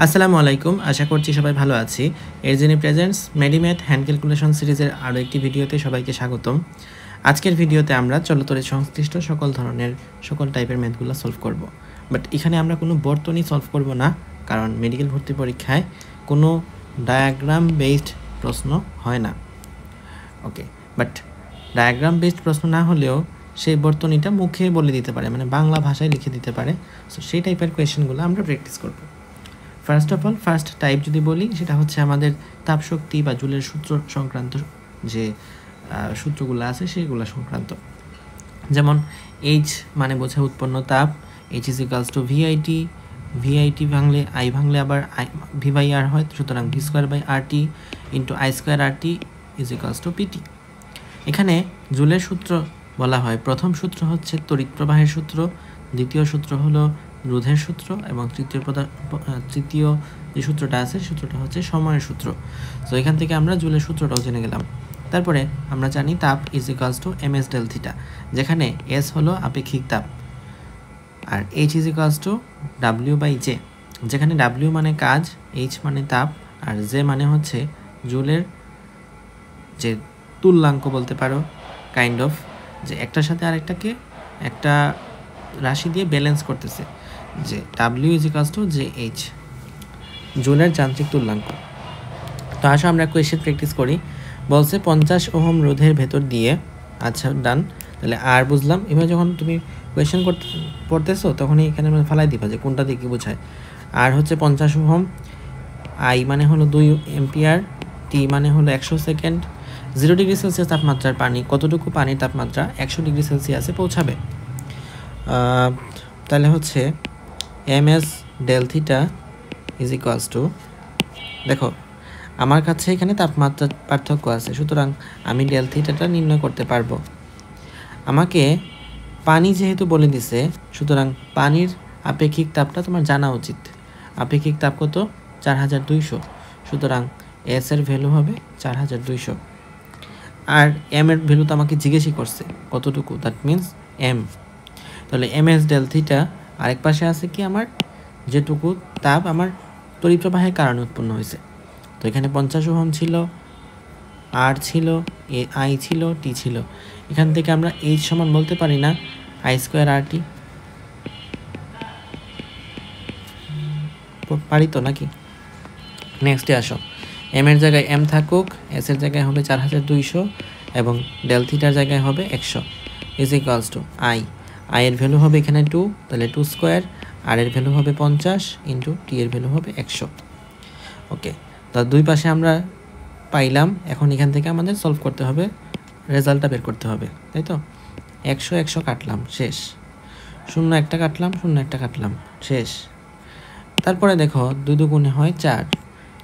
আসসালামু আলাইকুম, আশা করছি সবাই ভালো আছি। এরজেনি প্রেজেন্টস মেডিম্যাথ হ্যান্ড ক্যালকুলেশন সিরিজের আরও একটি ভিডিওতে সবাইকে স্বাগতম। আজকের ভিডিওতে আমরা চলতরিৎ সংশ্লিষ্ট সকল টাইপের ম্যাথগুলো সলভ করব। বাট এখানে আমরা কোনো বর্তনী সলভ করব না, কারণ মেডিকেল ভর্তি পরীক্ষায় কোনো ডায়াগ্রাম বেসড প্রশ্ন হয় না। ওকে, বাট ডায়াগ্রাম বেসড প্রশ্ন না হলেও সেই বর্তনীটা মুখে বলে দিতে পারে, মানে বাংলা ভাষায় লিখে দিতে পারে। সো সেই টাইপের কোয়েশ্চেনগুলো আমরা প্র্যাকটিস করব। First of all, first type যদি বলি, সেটা হচ্ছে আমাদের তাপশক্তি বা জুলের সূত্র সংক্রান্ত যে সূত্রগুলো আছে সেগুলো সংক্রান্ত। যেমন এইচ মানে বোঝায় উৎপন্ন তাপ, H is equals to VIT, VIT ভাঙলে আই ভাঙলে আবার ভি বাই আর হয়, সুতরাং V square by R T into I square R T is equals to PT. এখানে জুলের সূত্র বলা হয়, প্রথম সূত্র হচ্ছে তড়িৎ প্রবাহের সূত্র, দ্বিতীয় সূত্র হলো রোধের সূত্র, এবং তৃতীয় যে সূত্রটা আছে সূত্রটা হচ্ছে সময়ের সূত্র। তো এখান থেকে আমরা জুলের সূত্রটাও জেনে গেলাম। তারপরে আমরা জানি তাপ is equals to M S del theta, যেখানে এস হলো আপেক্ষিক তাপ আর H is equals to W by J, যেখানে ডাব্লিউ মানে কাজ, এইচ মানে তাপ, আর জে মানে হচ্ছে জুলের যে তুল্যাঙ্ক বলতে পারো, কাইন্ড অফ, যে একটার সাথে আরেকটাকে একটা রাশি দিয়ে ব্যালেন্স করতেছে, যে W is equals to J H, জুলের যান্ত্রিক তুল্যাঙ্ক। তো আসো আমরা কোয়েশ্চেন প্র্যাকটিস করি। বলছে 50 ওহম রোধের ভেতর দিয়ে, আচ্ছা ডান, তাহলে আর বুঝলাম। এবার যখন তুমি কোয়েশ্চেন পড়তেছো তখনই এখানে ফালাই দিবা যে কোনটা দিয়ে কী বোঝায়। আর হচ্ছে 50 ওহম, আই মানে হলো 2 এম্পিয়ার, টি মানে হলো 100 সেকেন্ড, 0 ডিগ্রি সেলসিয়াস তাপমাত্রার পানি, কতটুকু পানির তাপমাত্রা 100 ডিগ্রি সেলসিয়াসে পৌঁছাবে। তাহলে হচ্ছে M S del theta is equals to, দেখো আমার কাছে এখানে তাপমাত্রার পার্থক্য আছে, সুতরাং আমি ডেল থিটাটা নির্ণয় করতে পারবো। আমাকে পানি যেহেতু বলে দিছে, সুতরাং পানির আপেক্ষিক তাপটা তোমার জানা উচিত। আপেক্ষিক তাপ কত? 4200, সুতরাং এস এর ভ্যালু হবে 4200। আর এম এর ভ্যালু তো আমাকে জিজ্ঞেসই করছে কতটুকু, দ্যাট মিনস এম। তাহলে এম এস ডেল থিটা, আরেক পাশে আছে কি আমার যেটুকু তাপ আমার তড়িৎ প্রবাহের কারণে উৎপন্ন হয়েছে। তো এখানে 50 ওহম ছিল, আর ছিল, আই ছিল, টি ছিল। এখান থেকে আমরা এইচ সমান বলতে পারি না আই স্কোয়ার আর টি, পারি তো নাকি? নেক্সটে আসো, এম এর জায়গায় এম থাকুক, এস এর জায়গায় হবে 4200, এবং ডেল থিটার জায়গায় হবে 100 is equals two I. I এর ভ্যালু হবে এখানে 2, তাহলে 2 স্কোয়ার, আর এর ভ্যালু হবে 50 ইন্টু টি এর ভ্যালু হবে 100। ওকে, তো দুই পাশে আমরা পাইলাম। এখন এখান থেকে আমাদের সলভ করতে হবে, রেজাল্টটা বের করতে হবে, তাই তো? 100 কাটলাম, শেষ। 0 একটা কাটলাম, 0 একটা কাটলাম, শেষ। তারপরে দেখো 2 দুগুণে হয় 4,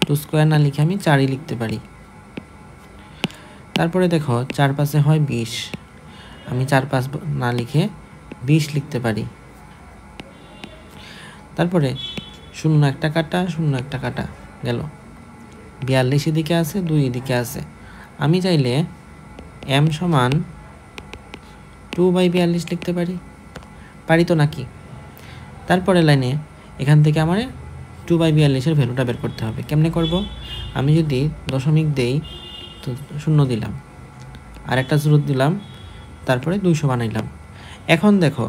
2 স্কোয়ার না লিখে আমি 4ই লিখতে পারি। তারপরে দেখো 4 পাশে হয় 20, আমি 4 5 না লিখে 20 লিখতে পারি। তারপরে 0 একটা কাটা, 0 একটা কাটা গেল, 42 এদিকে আছে, 2 এদিকে আছে। আমি চাইলে এম সমান 2/42 লিখতে পারি, পারি তো নাকি? তারপরে লাইনে এখান থেকে আমার 2/42 ভ্যালুটা বের করতে হবে। কেমনে করব? আমি যদি দশমিক দেই তো 0 দিলাম, আর একটা 0 দিলাম, তারপরে 200 বানাইলাম। এখন দেখো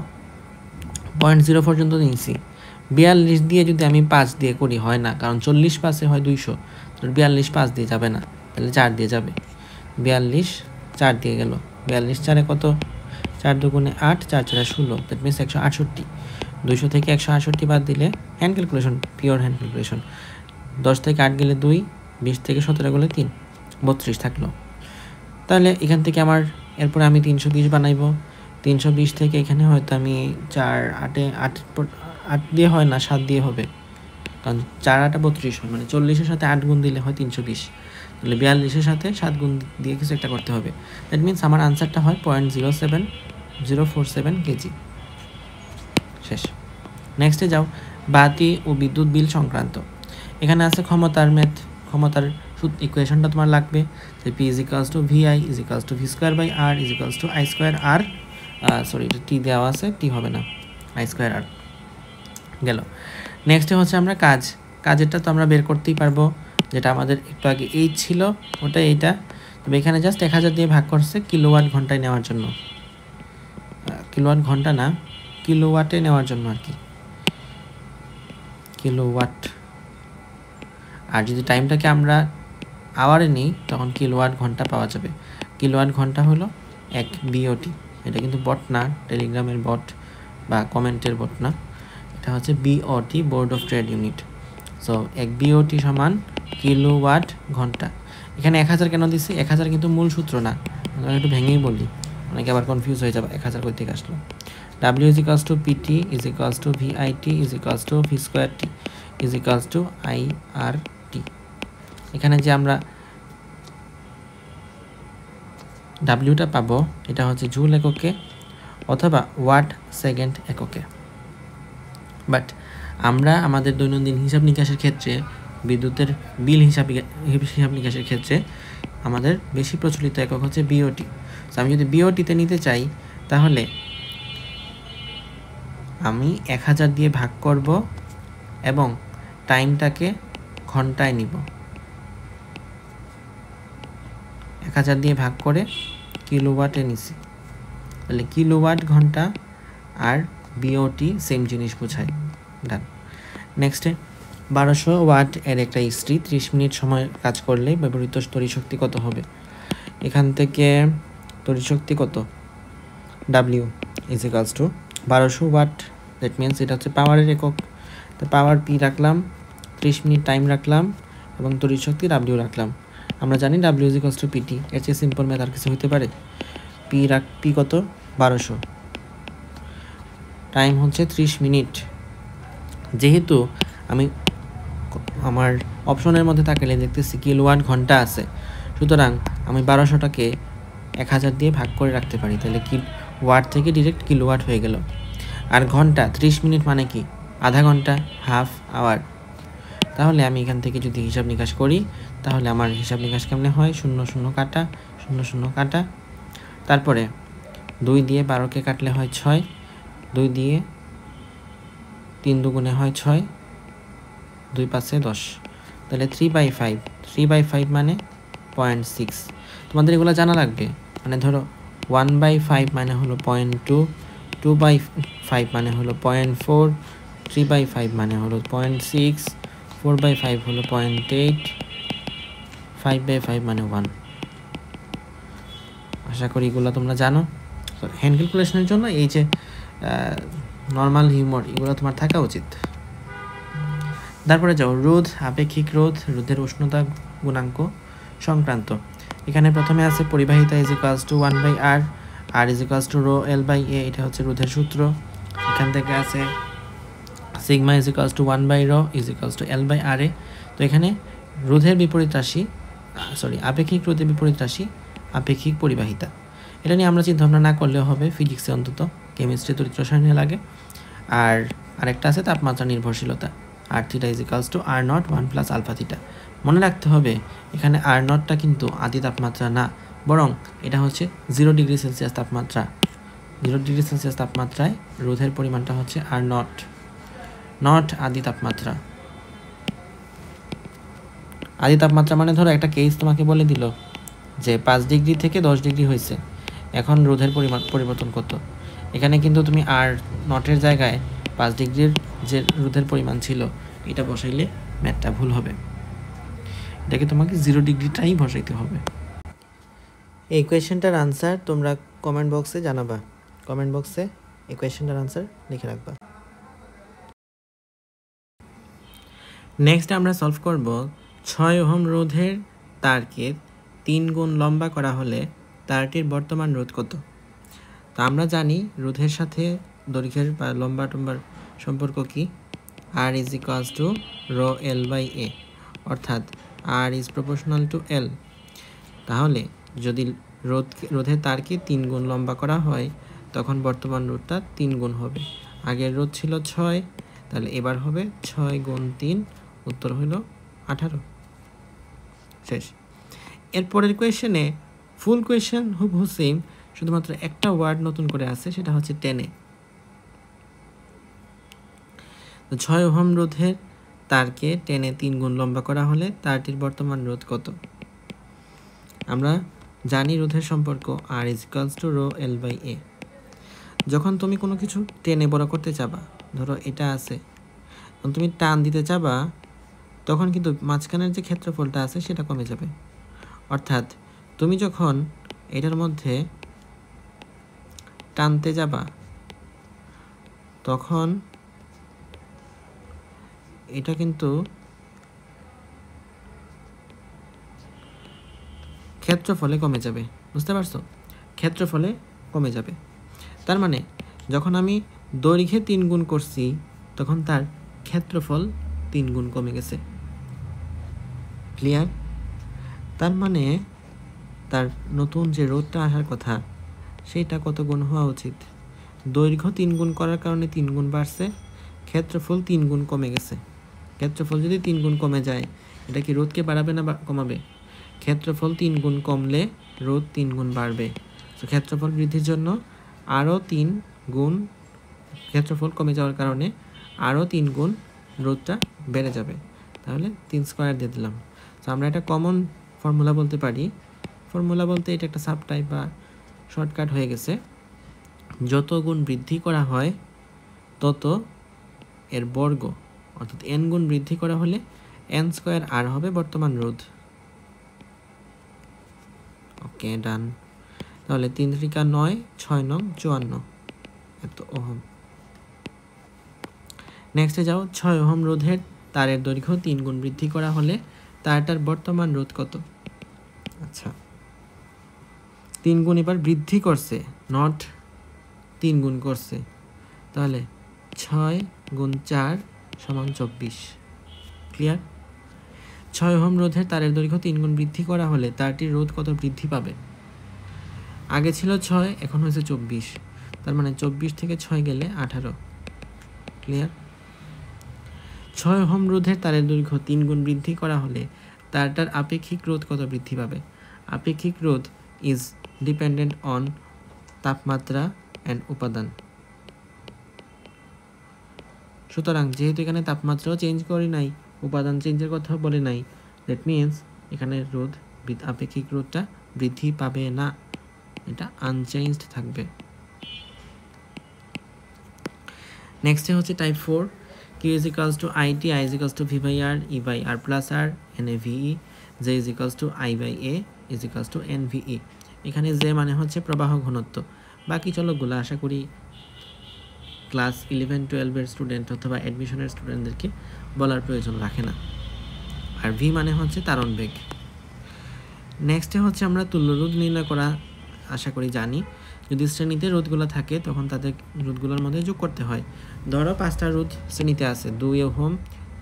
0.0 পর্যন্ত নিয়েছি। 42 দিয়ে যদি আমি 5 দিয়ে করি হয় না, কারণ 40 পাশে হয় 200, তো 42 5 দিয়ে যাবে না, তাহলে 4 দিয়ে যাবে। 42 4 দিয়ে গেল, 42 4-এ কত? 4 দুগুণে 8, 4 4 16, দ্যাট মিনস 168। 200 থেকে 168 বাদ দিলে, hand calculation, pure hand calculation, 10 থেকে 8 গেলে 2, 20 থেকে 17 গেলে 3, 32 থাকলো। তাহলে এখান থেকে আমার এরপরে আমি 320 বানাইব। 320 থেকে এখানে হয়তো আমি 4 8 দিয়ে হয় না, 7 দিয়ে হবে, কারণ 4 8 32 হয়, মানে 40-এর সাথে 8 গুণ দিলে হয় 320। তাহলে 42-এর সাথে 7 গুণ দিয়ে কিছু একটা করতে হবে। দ্যাট মিনস আমার আনসারটা হয় 0.07047 কেজি। শেষ। নেক্সটে যাও, বাতি ও বিদ্যুৎ বিল সংক্রান্ত। এখানে আছে ক্ষমতার ম্যাথ। ক্ষমতার ইকুয়েশনটা তোমার লাগবে, যে P is equals to VI is equals to V square by R is equals to I square R, sorry T দেওয়া আছে, টি হবে না, আই স্কোয়ার আর গেল। নেক্সটে হচ্ছে আমরা কাজ, কাজেরটা তো আমরা বের করতেই পারবো, যেটা আমাদের একটু আগে এই ছিল ওটা এইটা। তবে এখানে জাস্ট 1000 দিয়ে ভাগ করছে কিলোওয়াট ঘন্টায় নেওয়ার জন্য, কিলোওয়াট ঘন্টা না, কিলোওয়াটে নেওয়ার জন্য আর কি, কিলোওয়াট। আর যদি টাইমটাকে আমরা আওয়ারে নিই তখন কিলোওয়াট ঘন্টা পাওয়া যাবে। কিলোওয়াট ঘন্টা হলো 1 বিওটি। এটা কিন্তু বট না, টেলিগ্রামের বট বা কমেন্টের বট না, এটা হচ্ছে BOT, board of trade unit. So 1 BOT সমান কিলোওয়াট ঘন্টা। এখানে 1000 কেন দিচ্ছি? 1000 কিন্তু মূল সূত্র না, আমরা একটু ভেঙেই বলি, অনেকে আবার কনফিউজ হয়ে যাবে 1000 কই থেকে আসলো। W is equals to PT is equals to VIT is equals to V square T is equals to IRT। এখানে যে আমরা ডাব্লিউটা পাবো এটা হচ্ছে জুল এককে অথবা ওয়াট সেকেন্ড এককে। বাট আমরা আমাদের দৈনন্দিন হিসাব নিকাশের ক্ষেত্রে, বিদ্যুতের বিল হিসাব নিকাশের ক্ষেত্রে আমাদের বেশি প্রচলিত একক হচ্ছে বিওটি। তো আমি যদি বিওটিতে নিতে চাই তাহলে আমি 1000 দিয়ে ভাগ করব এবং টাইমটাকে ঘন্টায় নিব। 1000 দিয়ে ভাগ করে কিলোওয়াটে নিছি, তাহলে কিলোওয়াট ঘন্টা আর বিওটি সেম জিনিস বোঝায়। ডান। নেক্সটে 1200 ওয়াট এর একটা ইস্ত্রি 30 মিনিট সময় কাজ করলে ব্যবহৃত তড়িৎশক্তি কত হবে? এখান থেকে তড়িৎশক্তি কত? W is equals to 1200 watt, that means এটা হচ্ছে পাওয়ারের একক। তো পাওয়ার পি রাখলাম, 30 মিনিট টাইম রাখলাম এবং তড়িৎশক্তি ডাব্লিউ রাখলাম। আমরা জানি W is equals to PT, এর চেয়ে সিম্পল ম্যাথ আর কিছু হতে পারে? পি কত? 1200, টাইম হচ্ছে 30 মিনিট। যেহেতু আমি আমার অপশনের মধ্যে তাকালে দেখতেছি কিলোওয়াট ঘন্টা আছে, সুতরাং আমি 1200টাকে 1000 দিয়ে ভাগ করে রাখতে পারি, তাহলে কি ওয়াট থেকে ডিরেক্ট কিলোওয়াট হয়ে গেল। আর ঘন্টা 30 মিনিট মানে কি? আধা ঘন্টা, হাফ আওয়ার। তাহলে আমি এখান থেকে যদি হিসাব নিকাশ করি তাহলে আমার হিসাব নিকাশ কেমনে হয়? 0 0 কাটা, 0 0 কাটা, তারপরে 2 দিয়ে 12কে কাটলে হয় 6, 2 দিয়ে 3 দুগুণে হয় 6, 2 5 10, তাহলে 3/5, 3/5 মানে 0.6। তোমাদের এগুলো জানা লাগবে, মানে ধরো 1/5 মানে হলো 0.2, 2/5 মানে হলো 0.4, 3/5 মানে হলো 0.6, 4/5 হলো 0.8, 5/5 মানে 1। আশা করি এগুলো তোমরা জানো। হ্যান্ড ক্যালকুলেশনের জন্য এই যে নর্মাল হিউমার এগুলো তোমার থাকা উচিত। তারপরে যাও রোধ, আপেক্ষিক রোধ, রোধের উষ্ণতা গুণাঙ্ক সংক্রান্ত। এখানে প্রথমে আছে পরিবাহিতা is equals to 1/r, R is equals to rho L by A, এটা হচ্ছে রোধের সূত্র। এখান থেকে আছে sigma is equals to 1/ρ is equals to L by R A. তো এখানে রোধের বিপরীত রাশি, আপেক্ষিক রোধের বিপরীত রাশি আপেক্ষিক পরিবাহিতা। এটা নিয়ে আমরা চিন্তা ভাবনা না করলেও হবে, ফিজিক্সে অন্তত, কেমিস্ট্রি তড়িৎ রসায়নে লাগে। আর আরেকটা আছে তাপমাত্রা নির্ভরশীলতা, R theta is equals to R naught 1 plus alpha theta. মনে রাখতে হবে এখানে আর নটটা কিন্তু আদি তাপমাত্রা না, বরং এটা হচ্ছে 0 ডিগ্রি সেলসিয়াস তাপমাত্রা। 0 ডিগ্রি সেলসিয়াস তাপমাত্রায় রোধের পরিমাণটা হচ্ছে আর নট আদি তাপমাত্রা। আদি তাপমাত্রা মানে ধরো একটা কেস তোমাকে বলে দিল যে 5 ডিগ্রি থেকে 10 ডিগ্রি হয়েছে, এখন রোধের পরিবর্তন কত? এখানে কিন্তু তুমি আর নটের জায়গায় 5 ডিগ্রির যে রোধের পরিমাণ ছিল এটা বসাইলে ম্যাথটা ভুল হবে, এটাকে তোমাকে 0 ডিগ্রিটাই বসাইতে হবে। এই কোয়েশ্চেনটার আনসার তোমরা কমেন্ট বক্সে জানাবা, কমেন্ট বক্সে এই কোয়েশ্চেনটার আনসার লিখে রাখবা। নেক্সট আমরা সলভ করব 6 ওহম রোধের তারকে 3 গুণ লম্বা করা হলে তারটির বর্তমান রোধ কত? তো আমরা জানি রোধের সাথে দৈর্ঘ্যের বা লম্বা টম্বার সম্পর্ক কি? R is equals to rho L by A, অর্থাৎ R is proportional to L. তাহলে যদি রোধের তারকে 3 গুণ লম্বা করা হয় তখন বর্তমান রোধটা 3 গুণ হবে। আগের রোধ ছিল 6, তাহলে এবার হবে 6 গুণ 3, উত্তর হলো 18। শেষ। এরপরের কোয়েশ্চেনে ফুল কোয়েশ্চেন হুবহু সেম, শুধুমাত্র একটা ওয়ার্ড নতুন করে আছে, সেটা হচ্ছে টেনে। তো 6 ওহম রোধের তারকে টেনে 3 গুণ লম্বা করা হলে তারটির বর্তমান রোধ কত? আমরা জানি রোধের সম্পর্ক R = ρl/a। যখন তুমি কোনো কিছু টেনে বড় করতে চাবা, ধরো এটা আছে, যখন তুমি টান দিতে চাবা তখন কিন্তু মাঝখানের যে ক্ষেত্রফলটা আছে সেটা কমে যাবে। অর্থাৎ তুমি যখন এটার মধ্যে টানতে যাবা তখন এটা কিন্তু ক্ষেত্রফলে কমে যাবে। বুঝতে পারছো? ক্ষেত্রফলে কমে যাবে। তার মানে যখন আমি দৈর্ঘ্যে 3 গুণ করছি তখন তার ক্ষেত্রফল 3 গুণ কমে গেছে। ক্লিয়ার? তার মানে তার নতুন যে রোধটা আসার কথা সেটা কত গুণ হওয়া উচিত? দৈর্ঘ্য 3 গুণ করার কারণে 3 গুণ বাড়ছে, ক্ষেত্রফল 3 গুণ কমে গেছে। ক্ষেত্রফল যদি 3 গুণ কমে যায় এটা কি রোধকে বাড়াবে না কমাবে? ক্ষেত্রফল 3 গুণ কমলে রোধ 3 গুণ বাড়বে। তো ক্ষেত্রফল বৃদ্ধির জন্য আরও 3 গুণ, ক্ষেত্রফল কমে যাওয়ার কারণে আরও 3 গুণ রোধটা বেড়ে যাবে। তাহলে 3 স্কয়ার দিয়ে দিলাম। তো আমরা এটা কমন ফর্মুলা বলতে পারি। ফর্মুলা বলতে এটা একটা সাব টাইপ বা শর্টকাট হয়ে গেছে। যত গুণ বৃদ্ধি করা হয় তত এর বর্গ, অর্থাৎ n গুণ বৃদ্ধি করা হলে n স্কয়ার r হবে বর্তমান রোধ। ওকে, ডান। তাহলে 3 × 9 6 9 54 এত ওহম। নেক্সটে যাও, 6 ওহম রোধের তারের দৈর্ঘ্য 3 গুণ বৃদ্ধি করা হলে তারটার বর্তমান রোধ কত? আচ্ছা, 3 গুণ এবার বৃদ্ধি করছে, নট 3 গুণ করছে। তাহলে 6 গুণ 4 সমান 24। ক্লিয়ার? 6 ওহম রোধের তারের দৈর্ঘ্য 3 গুণ বৃদ্ধি করা হলে তারটির রোধ কত বৃদ্ধি পাবে? আগে ছিল 6, এখন হয়েছে 24। তার মানে 24 থেকে 6 গেলে 18। ক্লিয়ার? 6 ওহম রোধের তারের দৈর্ঘ্য 3 গুণ বৃদ্ধি করা হলে তারটার আপেক্ষিক রোধ কত বৃদ্ধি পাবে? আপেক্ষিক রোধ ইজ ডিপেন্ডেন্ট অন তাপমাত্রা অ্যান্ড উপাদান। সুতরাং যেহেতু এখানে তাপমাত্রাও চেঞ্জ করি নাই, উপাদান চেঞ্জের কথা বলে নাই, দ্যাট মিনস এখানে রোধ, আপেক্ষিক রোধটা বৃদ্ধি পাবে না, এটা আনচেঞ্জড থাকবে। নেক্সটে হচ্ছে type 4, Q = IT, I = V/R, E/R + R, NA/VE, J = I/A = NVE। এখানে যে মানে হচ্ছে প্রবাহ ঘনত্ব। বাকি চলকগুলো আশা করি ক্লাস 11-12 এর স্টুডেন্ট অথবা অ্যাডমিশনের স্টুডেন্টদেরকে বলার প্রয়োজন রাখে না। আর ভি মানে হচ্ছে তারণ বেগ। নেক্সটে হচ্ছে আমরা তুল্য রোধ নির্ণয় করা আশা করি জানি। যদি শ্রেণীতে রোধগুলো থাকে তখন তাদের রোধগুলোর মধ্যে যোগ করতে হয়। ধরো 5টা রোধ শ্রেণীতে আছে, 2 ohm,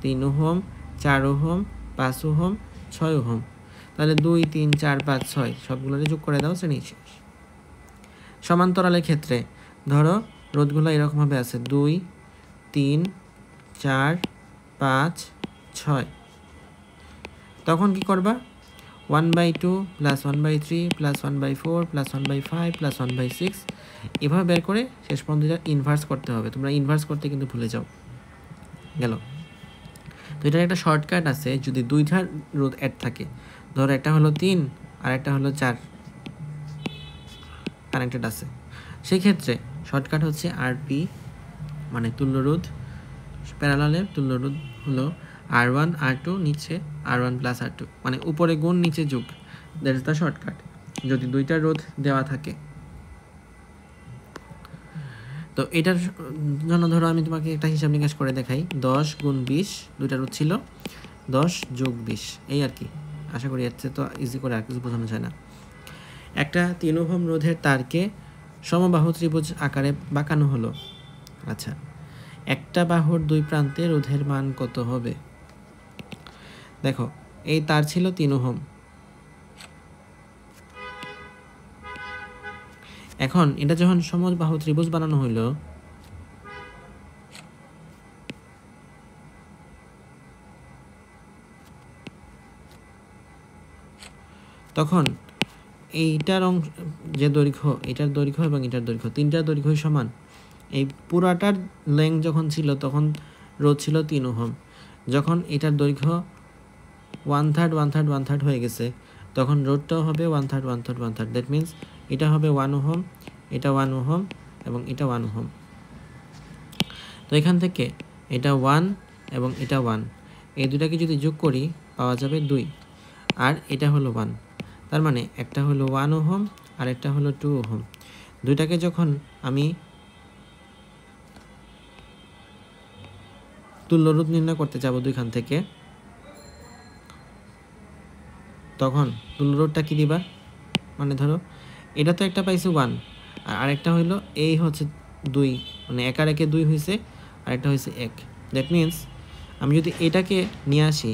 3 ohm, 4 ohm, 5 ohm, 6 ohm. তাহলে 2 3 4 5 6 সবগুলোরে যোগ করে দাও, শ্রেণী শেষ। সমান্তরালের ক্ষেত্রে ধরো রোধগুলো এরকমভাবে আছে, 2 3 4 5 6। তখন কি করবা? 1/2 + 1/3 + 1/4 + 1/5 + 1/6 এভাবে বের করে শেষ পর্যন্ত এটা ইনভার্স করতে হবে। তোমরা ইনভার্স করতে কিন্তু ভুলে যাও। গেল? তো এটার একটা শর্টকাট আছে। যদি 2টা রোধ অ্যাড থাকে, ধরো একটা হলো 3 আর একটা হলো 4 কানেক্টেড আছে, সেই ক্ষেত্রে শর্টকাট হচ্ছে RP, মানে তুল্য রোধ। প্যারালালের তুল্য রোধ হলো R1 R2, নিচে R1 + R2, মানে উপরে গুণ নিচে যোগ। দ্যাট ইজ দ্য শর্টকাট যদি 2টা রোধ দেওয়া থাকে। তো এটার জন্য ধরো আমি তোমাকে একটা হিসাব নিকাশ করে দেখাই। 10 × 20, 2টা রোধ ছিল, 10 + 20, এই আর কি। আশা করি এর চেয়ে তো ইজি করে আর কিছু বোঝানো যায় না। একটা 3 ওহম রোধের তারকে সমবাহু ত্রিভুজ আকারে বাঁকানো হলো। আচ্ছা, একটা বাহুর 2 প্রান্তে রোধের মান কত হবে? দেখো, এই তার ছিল 3 ওহম। এখন এটা যখন সমবাহু ত্রিভুজ বানানো হইল, তখন এইটার অংশ যে দৈর্ঘ্য, এটার দৈর্ঘ্য এবং এটার দৈর্ঘ্য, 3টার দৈর্ঘ্যই সমান। এই পুরাটার লেংথ যখন ছিল তখন রোধ ছিল 3 ওহম। যখন এটার দৈর্ঘ্য 1/3 হয়ে গেছে তখন রোধটাও হবে 1/3 দ্যাট মিনস এটা হবে 1 ওহম, এটা 1 ওহম এবং এটা 1 ওহম। তো এখান থেকে এটা 1 এবং এটা 1, এই দুটাকে যদি যোগ করি পাওয়া যাবে 2, আর এটা হলো 1। তার মানে একটা হলো 1 ওহম আর একটা হলো 2 ওহম। দুইটাকে যখন আমি তুল্য রোধ নির্ণয় করতে যাব দুইখান থেকে, তখন তুল্য রোধটা কি দিবা, মানে ধরো এটা তো একটা পাইছে 1 আর আরেকটা হইলো এই হচ্ছে 2, মানে 1 আর 1 2 হয়েছে আর একটা হয়েছে 1। দ্যাট মিনস আমি যদি এটাকে নিয়ে আসি,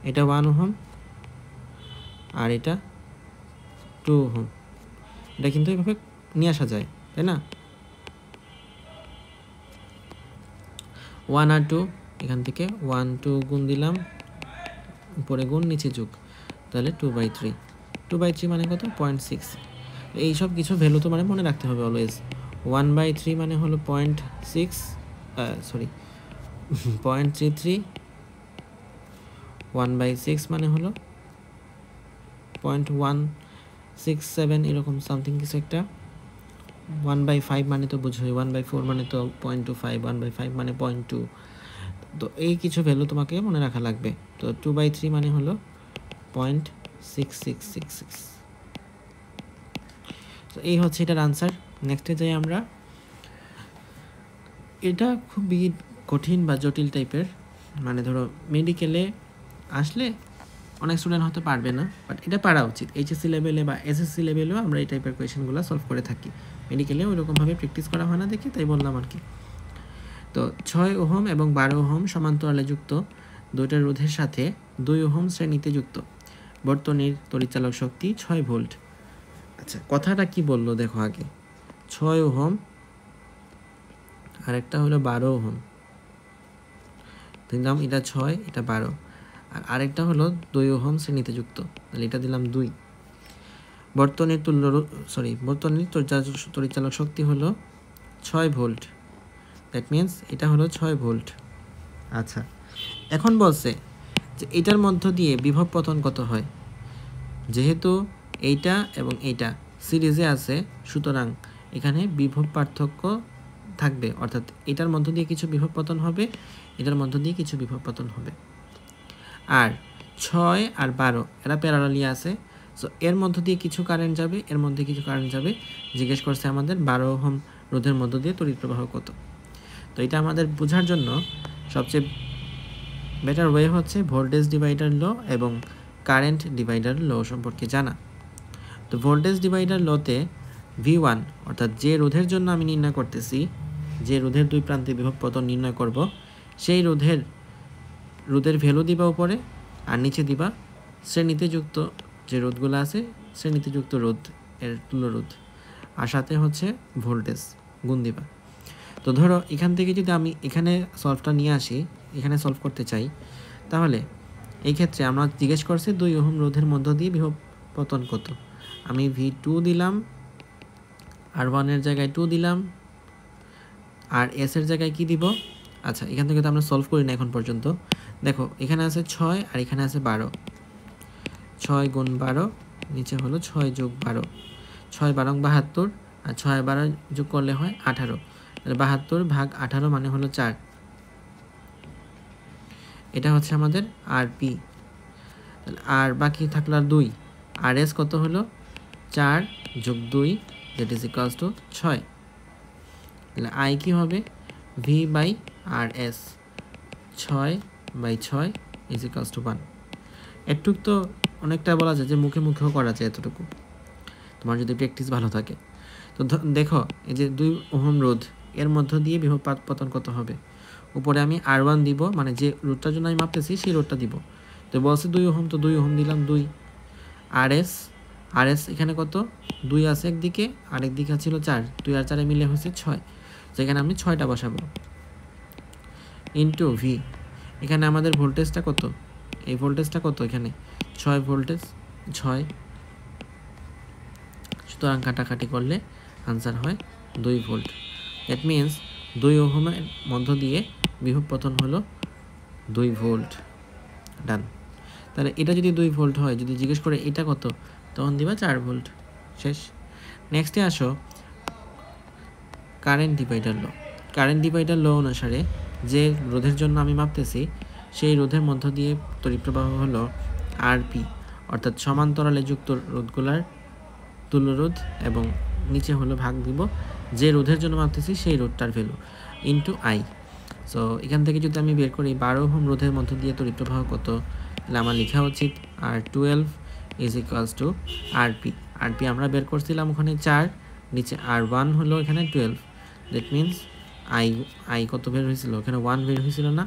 এটা 1 ওহম আর এটা 2 ওহম, এটা কিন্তু এইভাবে নিয়ে আসা যায়, তাই না? 1 আর 2, এখান থেকে 1 2 গুণ দিলাম, উপরে গুণ নিচে যোগ, তাহলে 2/3। 2/3 মানে কত? 0.6। এই সব কিছু ভ্যালু তো মানে মনে রাখতে হবে অলওয়েজ। 1/3 মানে হলো 0.6, সরি 0.33। 1/6 মানে হলো 0.167, এরকম সামথিং কিছু একটা। 1/5 মানে তো বুঝোই, 1/4 মানে তো 0.25, 1/5 মানে 0.2। তো এই কিছু ভ্যালু তোমাকে মনে রাখা লাগবে। তো 2/3 মানে হলো 0.6666। তো এই হচ্ছে এটার আনসার। নেক্সটে যাই আমরা। এটা খুবই কঠিন বা জটিল টাইপের, মানে ধরো মেডিকেলে আসলে অনেক স্টুডেন্ট হতে পারবে না, বাট এটা পারা উচিত। এইচএসসি লেভেলে বা এসএসসি লেভেলেও আমরা এই টাইপের কোয়েশনগুলো সলভ করে থাকি। মেডিকেলে ওইরকমভাবে প্র্যাকটিস করা হয় না দেখি, তাই বললাম আর কি। তো 6 ওহম এবং 12 ওহম সমান্তরালে যুক্ত দুইটা রোধের সাথে 2 ওহম শ্রেণীতে যুক্ত বর্তনীর তড়িৎচালক শক্তি 6 ভোল্ট। আচ্ছা, কথাটা কি বললো দেখো আগে। 6 ওহম আর একটা হলো 12 ওহম, দিলাম এটা 6 এটা 12, আর আরেকটা হলো 2 ওহম শ্রেণীতে যুক্ত, তাহলে এটা দিলাম 2। বর্তনীর বর্তনীর তড়িৎচালক শক্তি হলো 6 ভোল্ট, দ্যাট মিনস এটা হলো 6 ভোল্ট। আচ্ছা, এখন বলছে যে এটার মধ্য দিয়ে বিভব পতন কত হয়। যেহেতু এইটা এবং এইটা সিরিজে আছে, সুতরাং এখানে বিভব পার্থক্য থাকবে, অর্থাৎ এটার মধ্য দিয়ে কিছু বিভব পতন হবে, এটার মধ্য দিয়ে কিছু বিভব পতন হবে। আর 6 আর 12 এরা প্যারালালি আছে, সো এর মধ্য দিয়ে কিছু কারেন্ট যাবে, এর মধ্যে কিছু কারেন্ট যাবে। জিজ্ঞেস করছে আমাদের 12 ওহম রোধের মধ্য দিয়ে তড়িৎ প্রবাহ কত। তো এটা আমাদের বোঝার জন্য সবচেয়ে বেটার ওয়ে হচ্ছে ভোল্টেজ ডিভাইডার ল এবং কারেন্ট ডিভাইডার ল সম্পর্কে জানা। তো ভোল্টেজ ডিভাইডার লতে V1, অর্থাৎ যে রোধের জন্য আমি নির্ণয় করতেছি, যে রোধের দুই প্রান্তে বিভব পতন নির্ণয় করব, সেই রোধের ভ্যালু দিবা উপরে, আর নিচে দিবা শ্রেণীতে যুক্ত যে রোধগুলো আছে, শ্রেণীতে যুক্ত রোধ এর তুল্য রোধ, আর সাথে হচ্ছে ভোল্টেজ গুণ দিবা। তো ধরো এখান থেকে যদি আমি এখানে সলভটা নিয়ে আসি, এখানে সলভ করতে চাই, তাহলে এই ক্ষেত্রে আমরা জিজ্ঞেস করছি 2 ওহম রোধের মধ্য দিয়ে বিভব পতন কত। আমি V2 দিলাম, আর 1 এর জায়গায় 2 দিলাম, আর S এর জায়গায় কি দিব। আচ্ছা, এখান থেকে তো আমরা সলভ করি না এখন পর্যন্ত। দেখো এখানে আছে 6 আর এখানে আছে 12, 6 গুণ 12 নিচে হলো 6 যোগ 12, 6 12 72, আর 6 12 যোগ করলে হয় 18, তাহলে 72 ভাগ 18 মানে হলো 4। এটা হচ্ছে আমাদের RP। আর বাকি থাকলো 2, আর S কত হলো 4 যোগ 2, দ্যাট ইজ ইকুয়ালস টু 6। তাহলে I কি হবে V/RS, 6/6 ইজ ইকুয়ালস টু 1। এটুক তো অনেকটা বলা যায় যে মুখে মুখেও করা যায় এতটুকু, তোমার যদি প্র্যাকটিস ভালো থাকে। তো দেখো এই যে 2 ওহম রোধ, এর মধ্য দিয়ে বিভব পতন কত হবে। উপরে আমি R1 দিব, মানে যে রোধটার জন্য আমি মাপতেছি সেই রোধটা দিব। তো বলছে 2 ওহম, তো 2 ওহম দিলাম 2। RS এখানে কত, 2 আছে একদিকে, আরেক দিকে ছিল 4, 2 আর 4 মিলে হচ্ছে 6, যেখানে আমি 6টা বসাবো, ইন্টু V। এখানে আমাদের ভোল্টেজটা কত, এই ভোল্টেজটা কত, এখানে 6 ভোল্টেজ 6, সুতরাং কাটাকাটি করলে আনসার হয় 2 ভোল্ট। দ্যাট মিনস 2 ওহমের মধ্য দিয়ে বিভব পতন হলো 2 ভোল্ট। ডান। তাহলে এটা যদি 2 ভোল্ট হয়, যদি জিজ্ঞেস করে এটা কত, তখন দিবা 4 ভোল্ট। শেষ। নেক্সটে আসো কারেন্ট ডিভাইডার ল। কারেন্ট ডিভাইডার ল অনুসারে যে রোধের জন্য আমি মাপতেছি সেই রোধের মধ্য দিয়ে তড়িৎ প্রবাহ হলো আরপি, অর্থাৎ সমান্তরালে যুক্ত রোধগুলার তুল্যরোধ, এবং নিচে হলো ভাগ দিব যে রোধের জন্য মাপতেছি সেই রোধটার ভ্যালু ইন্টু আই। সো এখান থেকে যদি আমি বের করি 12 ওহম রোধের মধ্য দিয়ে তড়িৎ প্রবাহ কত, তাহলে আমার লেখা উচিত R12 is equals two RP. RP আমরা বের করছিলাম ওখানে 4, নিচে R1 হলো এখানে 12। দ্যাট মিনস আই কত বের হয়েছিল, ওখানে 1 বের হয়েছিল না,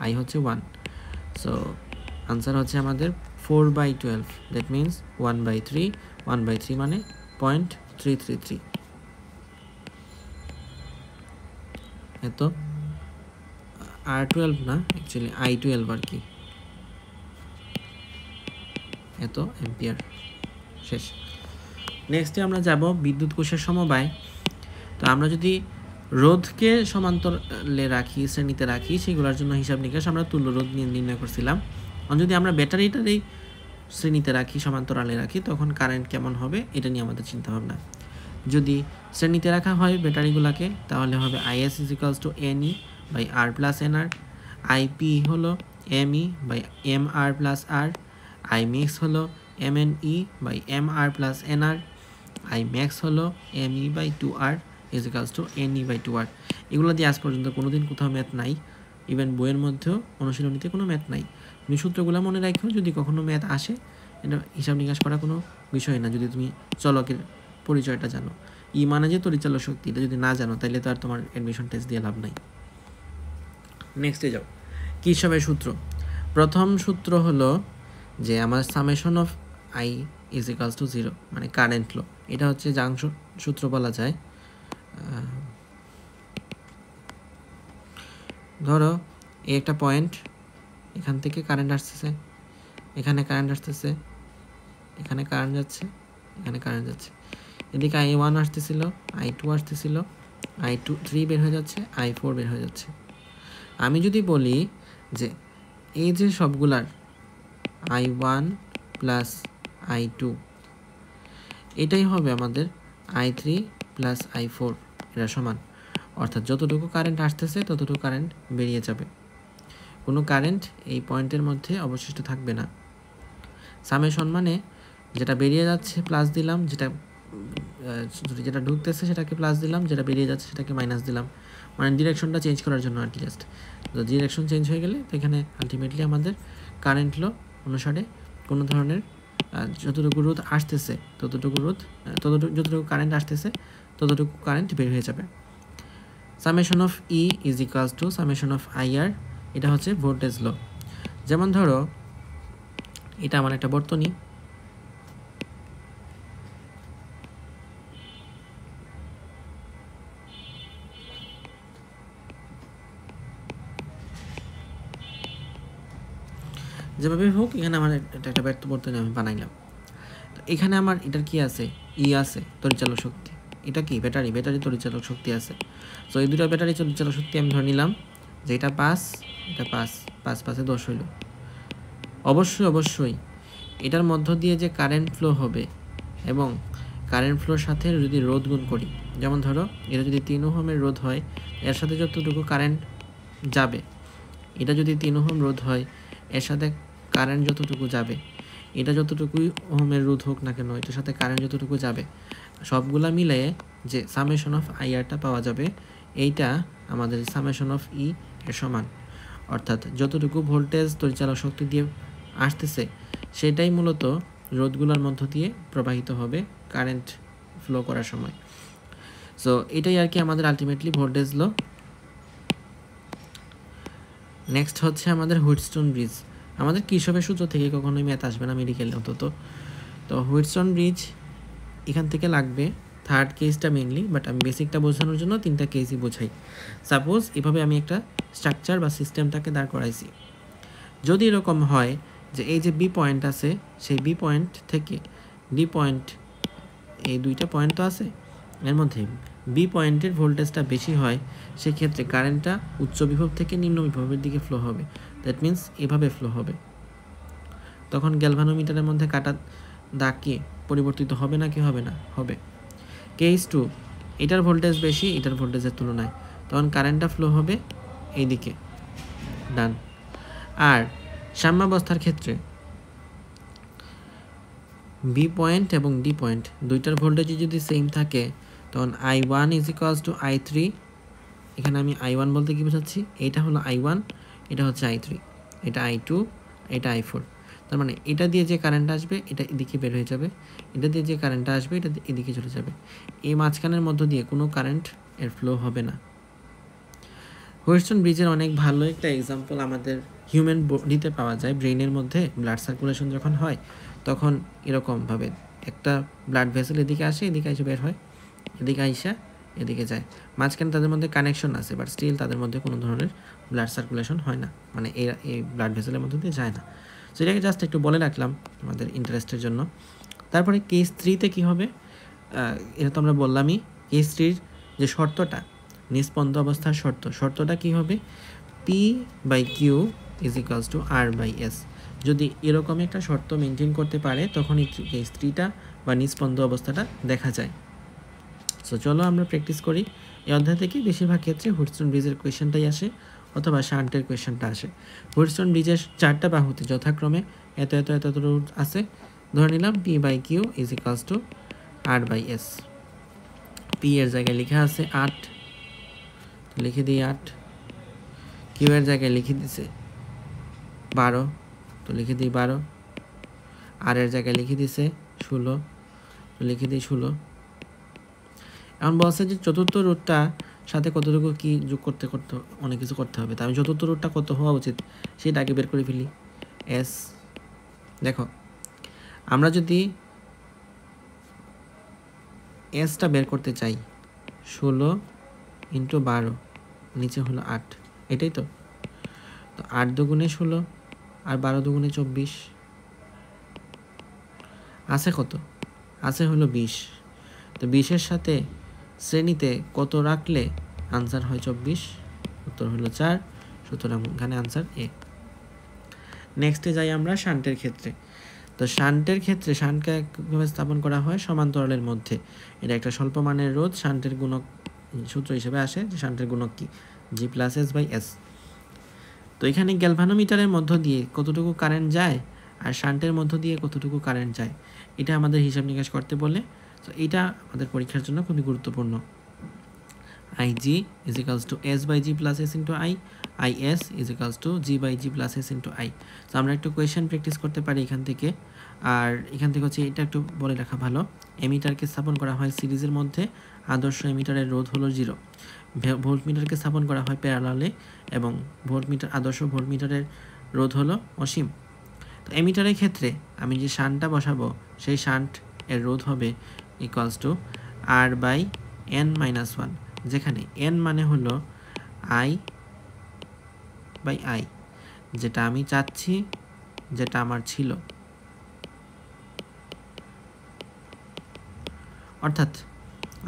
আই হচ্ছে 1। সো আনসার হচ্ছে আমাদের 4/12। That means 1/3। 1/3 মানে 0.333। এত R12 না, অ্যাকচুয়ালি I12 আর কি, এত অ্যাম্পিয়ার। শেষ। নেক্সটে আমরা যাব বিদ্যুৎ কোষের সমবায়। তো আমরা যদি রোধকে সমান্তরালে রাখি, শ্রেণীতে রাখি, সেগুলোর জন্য হিসাব নিকাশ আমরা তুল্য রোধ নির্ণয় করছিলাম। যদি আমরা ব্যাটারিটারই শ্রেণীতে রাখি, সমান্তরালে রাখি, তখন কারেন্ট কেমন হবে এটা নিয়ে আমাদের চিন্তা ভাবনা। যদি শ্রেণীতে রাখা হয় ব্যাটারিগুলোকে, তাহলে হবে IS is equals to NE by R plus NR, IP হলো ME by MR plus R, IMIX হলো MNE by MR plus NR, IMAX হলো ME by 2R is equals to NE by 2R। এগুলো দিয়ে আজ পর্যন্ত কোনোদিন কোথাও math নাই, ইভেন বইয়ের মধ্যেও অনুশীলনীতে কোনো ম্যাথ নাই। তুমি সূত্রগুলো মনে রাখো, যদি কখনো ম্যাথ আসে এটা হিসাব নিকাশ করা কোনো বিষয় না, যদি তুমি চলকের পরিচয়টা জানো। মানে যে তড়িৎচালক শক্তি, এটা যদি না জানো তাহলে তো আর তোমার অ্যাডমিশন টেস্ট দিয়ে লাভ নাই। নেক্সটে যাও, কিরশফের সূত্র। প্রথম সূত্র হলো যে আমার summation of I is equals two 0, মানে কারেন্ট ল। এটা হচ্ছে জাংশ সূত্র বলা যায়। ধরো এই একটা পয়েন্ট, এখান থেকে কারেন্ট আসতেছে, এখানে কারেন্ট আসতেছে, এখানে কারেন্ট যাচ্ছে, এখানে কারেন্ট যাচ্ছে, এদিকে I1 আসতেছিল, I2 আসতেছিল, I3 বের হয়ে যাচ্ছে, I4 বের হয়ে যাচ্ছে। আমি যদি বলি যে এই যে সবগুলার I1 প্লাস I2 এটাই হবে আমাদের I3 প্লাস I4, এটা সমান, অর্থাৎ যতটুকু কারেন্ট আসতেছে ততটুকু কারেন্ট বেরিয়ে যাবে, কোনো কারেন্ট এই পয়েন্টের মধ্যে অবশিষ্ট থাকবে না। সামেশন মানে যেটা বেরিয়ে যাচ্ছে প্লাস দিলাম, যেটা ঢুকতেছে সেটাকে প্লাস দিলাম, যেটা বেরিয়ে যাচ্ছে সেটাকে মাইনাস দিলাম, মানে ডিরেকশনটা চেঞ্জ করার জন্য আর কি। জাস্ট তো ডিরেকশন চেঞ্জ হয়ে গেলে তো এখানে আলটিমেটলি আমাদের কারেন্ট ল অনুসারে কোনো ধরনের যতটুকু রোধ আসতেছে যতটুকু কারেন্ট আসতেছে ততটুকু কারেন্ট বের হয়ে যাবে। Summation of E is equals two summation of IR, এটা হচ্ছে ভোল্টেজ ল। যেমন ধরো এটা আমার একটা বর্তনী, যেভাবে হোক এখানে আমার একটা ব্যর্থ বর্তনী আমি বানাইলাম। তো এখানে আমার এটার কি আছে, ই আছে তড়িৎচালক শক্তি। এটা কি ব্যাটারি তড়িৎচালক শক্তি আছে। তো এই দুটো ব্যাটারি তড়িৎচালক শক্তি আমি ধরে নিলাম যে এটা 5, এটা 5, 5 5 10 হইল। অবশ্যই এটার মধ্য দিয়ে যে কারেন্ট ফ্লো হবে এবং কারেন্ট ফ্লোর সাথে যদি রোধ গুণ করি, যেমন ধরো এটা যদি 3 ওহমের রোধ হয়, এর সাথে যতটুকু কারেন্ট যাবে, এটা যদি 3 ওহম রোধ হয়, এর সাথে কারেন্ট যতটুকু যাবে, এটা যতটুকুই ওহমের রোধ হোক না কেন, এটার সাথে কারেন্ট যতটুকু যাবে, সবগুলা মিলে যে সামেশন অফ IRটা পাওয়া যাবে, এইটা আমাদের সামেশন অফ E এর সমান। অর্থাৎ যতটুকু ভোল্টেজ তড়িৎচালক শক্তি দিয়ে আসতেছে সেটাই মূলত রোধগুলোর মধ্য দিয়ে প্রবাহিত হবে কারেন্ট ফ্লো করার সময়। সো এটাই আর কি আমাদের আলটিমেটলি ভোল্টেজ ল। নেক্সট হচ্ছে আমাদের হুইটস্টোন ব্রিজ। আমাদের কিরশফের সূত্র থেকে কখনোই ম্যাথ আসবে না মেডিকেলে অন্তত। তো হুইটস্টোন ব্রিজ এখান থেকে লাগবে, থার্ড কেসটা মেনলি, বাট আমি বেসিকটা বোঝানোর জন্য 3টা কেসই বোঝাই। সাপোজ এভাবে আমি একটা স্ট্রাকচার বা সিস্টেমটাকে দাঁড় করাইছি। যদি এরকম হয় যে এই যে বি পয়েন্ট আছে, সেই বি পয়েন্ট থেকে ডি পয়েন্ট, এই দুইটা পয়েন্ট তো আছে, এর মধ্যে বি পয়েন্টের ভোল্টেজটা বেশি হয়, সেক্ষেত্রে কারেন্টটা উচ্চ বিভব থেকে নিম্ন বিভবের দিকে ফ্লো হবে। দ্যাট মিন্স এভাবে ফ্লো হবে। তখন গ্যালভানোমিটারের মধ্যে কাটা দাগ কি পরিবর্তিত হবে না কি হবে না? হবে। কেস 2, এটার ভোল্টেজ বেশি এটার ভোল্টেজের তুলনায়, তখন কারেন্টটা ফ্লো হবে এইদিকে। ডান। আর সাম্যাবস্থার ক্ষেত্রে বি পয়েন্ট এবং ডি পয়েন্ট দুইটার ভোল্টেজই যদি সেম থাকে, তখন I1 is equals two I3। এখানে আমি I1 বলতে কি বোঝাচ্ছি? এটা হলো I1, এটা হচ্ছে I3, এটা I2, এটা I4। তার মানে এটা দিয়ে যে কারেন্ট আসবে এটা এদিকে বের হয়ে যাবে, এটা দিয়ে যে কারেন্টটা আসবে এটা এদিকে চলে যাবে। এই মাঝখানের মধ্য দিয়ে কোনো কারেন্ট এর ফ্লো হবে না। হুইটস্টোন ব্রিজের অনেক ভালো একটা এক্সাম্পল আমাদের হিউম্যান বডিতে পাওয়া যায়। ব্রেইনের মধ্যে ব্লাড সার্কুলেশন যখন হয় তখন এরকমভাবে একটা ব্লাড ভেসেল এদিকে আসে, এদিকে এসে বের হয়, এদিকে আইসা এদিকে যায়। মাঝখানে তাদের মধ্যে কানেকশন আছে, বাট স্টিল তাদের মধ্যে কোনো ধরনের ব্লাড সার্কুলেশন হয় না, মানে এই ব্লাড ভেসেলের মধ্যে দিয়ে যায় না। সো এটাকে জাস্ট একটু বলে রাখলাম আমাদের ইন্টারেস্টের জন্য। তারপরে কেস 3তে কী হবে, এটা তো আমরা বললামই। কেস 3-র যে শর্তটা, নিস্পন্দ অবস্থার শর্তটা কী হবে? P/Q is equals two R/S। যদি এরকম একটা শর্ত মেনটেন করতে পারে তখন এই কেস 3টা বা নিস্পন্দ অবস্থাটা দেখা যায়। সো চলো আমরা প্র্যাকটিস করি। এই অধ্যায় থেকে বেশিরভাগ ক্ষেত্রে হুইটস্টোন ব্রিজের কোয়েশ্চেনটাই আসে অথবা শান্টের কোয়েশ্চেনটা আসে। হুইটস্টোন ব্রিজের 4টা বাহুতে যথাক্রমে এত এত এত এত রুট আছে। ধরে নিলাম P/Q is equals two R/S। P এর জায়গায় লেখা আছে 8, লিখে দিই 8। কিউ এর জায়গায় লিখে দিছে 12, তো লিখে দিই 12। আর এর জায়গায় লিখে দিছে 16, তো লিখে দিই 16। এখন বলছে যে চতুর্থ রুটটা সাথে কতটুকু কি যোগ করতে করতে অনেক কিছু করতে হবে। তো আমি চতুর্থ রুটটা কত হওয়া উচিত সেটা আগে বের করে ফেলি। এস, দেখো আমরা যদি এসটা বের করতে চাই 16 ইন্টু 12, নিচে হলো 8, এটাই তো। তো 8 দুগুণে 16 আর 12 দুগুণে 24, আছে কত? আছে হলো 20। তো 20-এর সাথে শ্রেণীতে কত রাখলে আনসার হয় 24? উত্তর হলো 4। সুতরাং এখানে আনসার এ। নেক্সটে যাই আমরা শান্টের ক্ষেত্রে। তো শান্টের ক্ষেত্রে শান্টকে কীভাবে স্থাপন করা হয়? সমান্তরালের মধ্যে। এটা একটা স্বল্প মানের রোধ, শান্টের গুণক সূত্র হিসেবে আসে যে শান্টের গুণক কি? G+S/S। তো এখানে গ্যালভানোমিটারের মধ্য দিয়ে কতটুকু কারেন্ট যায় আর শান্টের মধ্য দিয়ে কতটুকু কারেন্ট যায়, এটা আমাদের হিসাব নিকাশ করতে বলে। তো এটা আমাদের পরীক্ষার জন্য খুবই গুরুত্বপূর্ণ। IG is equals two S/G plus S into I, IS is equals two G/G plus S into I। তো আমরা একটু কোয়েশ্চেন প্র্যাকটিস করতে পারি এখান থেকে। আর এখান থেকে হচ্ছে এটা একটু বলে রাখা ভালো। এমিটারকে স্থাপন করা হয় সিরিজের মধ্যে, আদর্শ এমিটারের রোধ হলো 0। ভোল্টমিটারকে স্থাপন করা হয় প্যারালালে এবং আদর্শ ভোল্টমিটারের রোধ হলো অসীম। তো এমিটারের ক্ষেত্রে আমি যে শান্টটা বসাবো সেই শান্ট এর রোধ হবে ইকুয়ালস টু R/n-1, যেখানে n মানে হলো I/I, যেটা আমি চাচ্ছি, যেটা আমার ছিল। অর্থাৎ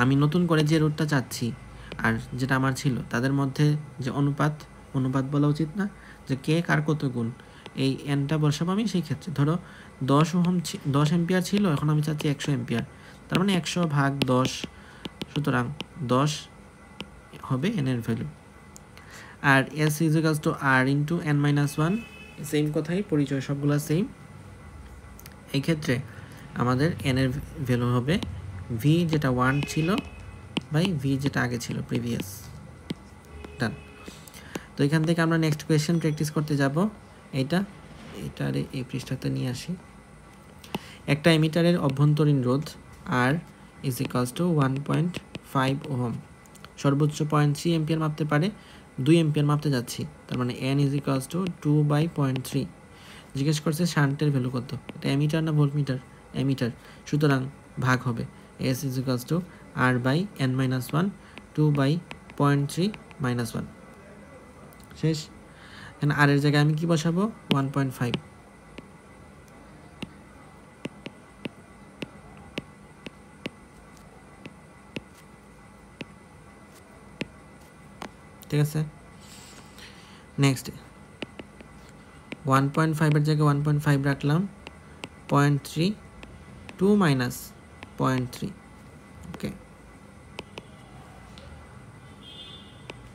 আমি নতুন করে যে রোধটা চাচ্ছি আর যেটা আমার ছিল তাদের মধ্যে যে অনুপাত বলা উচিত না, যে কে কার কত গুণ, এই এনটা বসাবো আমি। সেই ক্ষেত্রে ধরো 10 এম্পিয়ার ছিল, এখন আমি চাচ্ছি 100 এম্পিয়ার, তার মানে 100/10, সুতরাং 10 হবে এন এর ভ্যালু। আর S is equals to R into n-1, same কথাই, পরিচয় সবগুলো সেম। এই ক্ষেত্রে আমাদের এন এর ভ্যালু হবে V যেটা 1 ছিল বাই V যেটা আগে ছিল প্রিভিয়াস। ডান। তো এখান থেকে আমরা নেক্সট কোয়েশ্চেন প্র্যাকটিস করতে যাব। এটারে এই পৃষ্ঠাতে নিয়ে আসি। একটা এমিটারের অভ্যন্তরীণ রোধ R is equals two 1.5 ohm, সর্বোচ্চ 0.3 এম্পিয়ার মাপতে পারে, 2 এম্পিয়ার মাপতে যাচ্ছি, তার মানে n ইজ ইকুয়ালস টু 2/0.3। জিজ্ঞেস করছে শান্টের ভ্যালু কত। এটা এমিটার না ভোল্টমিটার? এমিটার, সুতরাং ভাগ হবে S is equals two R/n-1, 2/0.3 - 1। শেষ। এখানে আর এর জায়গায় আমি কি বসাবো? 1.5। ঠিক আছে। নেক্সট 1.5 এর জায়গায় 1.5 রাখলাম, 0.3, 2 মাইনাস 0.3, ওকে।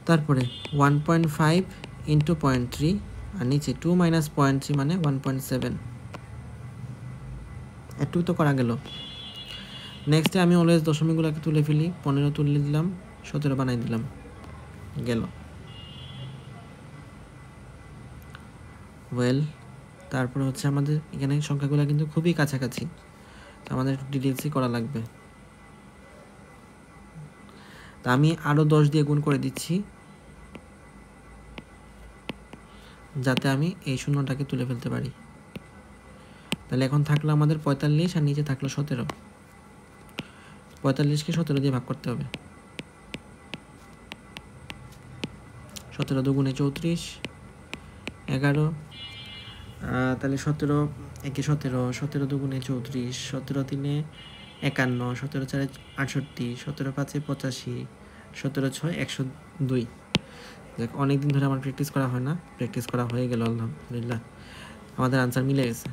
তারপরে 1.5 ইন্টু 0.3 আর নিচে 2 মাইনাস 0.3 মানে 1.7, একটু তো করা গেল। নেক্সটে আমি অলওয়েজ দশমিকগুলোকে তুলে ফেলি, 15 তুলে দিলাম, 17 বানাই দিলাম, গেল। ওয়েল, তারপরে হচ্ছে আমাদের এখানে সংখ্যাগুলো কিন্তু খুবই কাছাকাছি, আমাদের একটু ডিটেলসই করা লাগবে। তা আমি আরও 10 দিয়ে গুণ করে দিচ্ছি যাতে আমি এই শূন্যটাকে তুলে ফেলতে পারি। তাহলে এখন থাকলো আমাদের 45 আর নিচে থাকলো 17। 45কে 17 দিয়ে ভাগ করতে হবে। 17 দুগুণে 34, 11, তাহলে 17 একে 17, 17 দুগুণে 34, 17 তিনে 51, 17 চারে 68, 17 পাঁচে 85, 17 ছয় 102। দেখ অনেকদিন ধরে আমার প্র্যাকটিস করা হয় না, প্র্যাকটিস করা হয়ে গেল আলহামদুলিল্লাহ। আমাদের আনসার মিলে গেছে,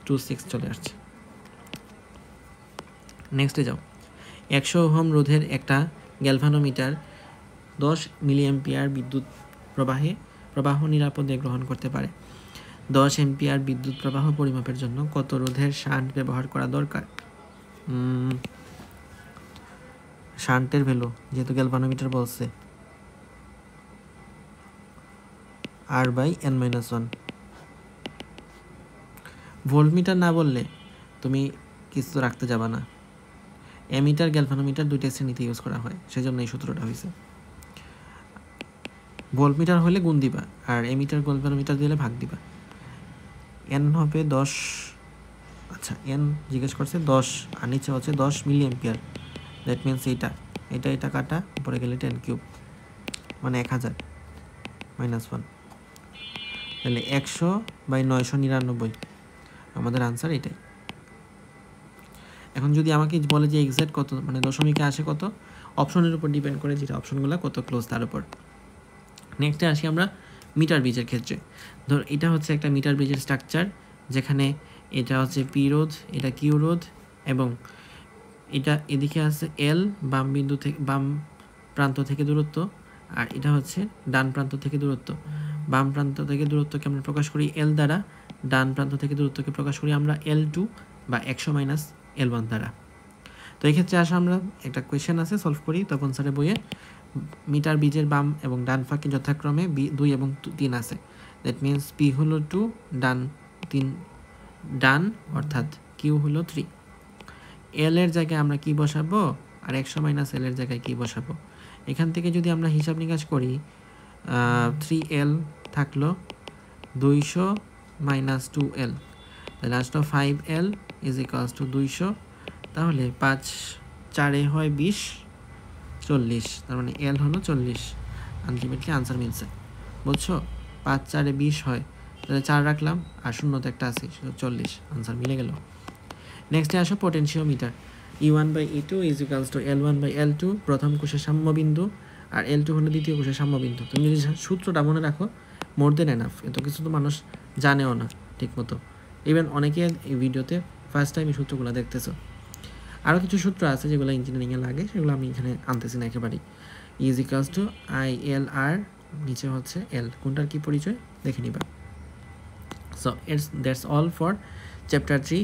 26 চলে আসছে। নেক্সটে যাও। 100 ওহম রোধের একটা গ্যালভানোমিটার 10 মিলিঅ্যাম্পিয়ার বিদ্যুৎ প্রবাহ নিরাপদে গ্রহণ করতে পারে। 10 এম্পিয়ার বিদ্যুৎ প্রবাহ পরিমাপের জন্য কত রোধের শান্ট ব্যবহার করা দরকার? শান্টের ভ্যালু যেহেতু গ্যালভানোমিটার বলছে, R/n-1। ভোল্টমিটার না বললে তুমি কিছু রাখতে যাবা না। এমিটার গ্যালভানোমিটার দুইটা শ্রেণীতে ইউজ করা হয়, সেজন্য এই সূত্রটা হয়েছে। ভোল্টমিটার হলে গুণ দিবা, আর এমিটার গ্যালভানোমিটার দিলে ভাগ দিবা। এন হবে 10, আচ্ছা এন জিজ্ঞেস করছে 10 আর নিচে হচ্ছে 10 মিলিঅ্যাম্পিয়ার। দ্যাট মিনস এটা কাটা উপরে গেলে 10 কিউব মানে 1000 -1। তাহলে 100/999 আমাদের আনসার এটাই। এখন যদি আমাকে বলে যে এক্সাক্ট কত, মানে দশমিকে আসে কত, অপশনের উপর ডিপেন্ড করে, যেটা অপশনগুলো কত ক্লোজ তার উপর। নেক্সটে আসি আমরা মিটার ব্রিজের ক্ষেত্রে। ধর এটা হচ্ছে একটা মিটার ব্রিজের স্ট্রাকচার, যেখানে এটা হচ্ছে পি রোধ, এটা কিউ রোধ, এবং এটা এদিকে আছে এল, বাম বিন্দু থেকে বাম প্রান্ত থেকে দূরত্ব, আর এটা হচ্ছে ডান প্রান্ত থেকে দূরত্ব। বাম প্রান্ত থেকে দূরত্বকে আমরা প্রকাশ করি এল দ্বারা, ডান প্রান্ত থেকে দূরত্বকে প্রকাশ করি আমরা L2 বা 100 - L1 দ্বারা। তো এই ক্ষেত্রে আসা আমরা একটা কোয়েশ্চেন আছে, সলভ করি। তপন স্যারের বইয়ে মিটার ব্রিজের বাম এবং ডান ফাঁকে যথাক্রমে 2 এবং 3 আছে। দ্যাট মিনস পি হলো 2, ডান 3, ডান অর্থাৎ কিউ হলো 3। এল এর জায়গায় আমরা কি বসাবো, আর 100 - L এর জায়গায় কি বসাবো? এখান থেকে যদি আমরা হিসাব নিকাশ করি, 3L থাকলো, 200 - 2L, তাহলে আসলো 5L = 200। তাহলে 5 4 হয় 20, 40, তার মানে L হলো 40। আলটিমেটলি আনসার মিলছে, বুঝছো? 5 4 20 হয়, তাহলে 4 রাখলাম, আর শূন্যতে একটা আছে, 40। আনসার মিলে গেল। নেক্সটে আসো পোটেনশিওমিটার। E1/E2 = L1/L2 প্রথম কোষের সাম্যবিন্দু, আর L2 হলো দ্বিতীয় কোষের সাম্যবিন্দু। তুমি যদি সূত্রটা মনে রাখো, মোর দেন এনাফ। এত কিছু তো মানুষ জানেও না ঠিক মতো, ইভেন অনেকে এই ভিডিওতে ফার্স্ট টাইম এই সূত্রগুলো দেখতেছো। আরও কিছু সূত্র আছে যেগুলো ইঞ্জিনিয়ারিংয়ে লাগে, সেগুলো আমি এখানে আনতেছি না একেবারেই। E = ILR, নিচে হচ্ছে L, কোনটার কি পরিচয় দেখে নিবা। So that's all for chapter 3।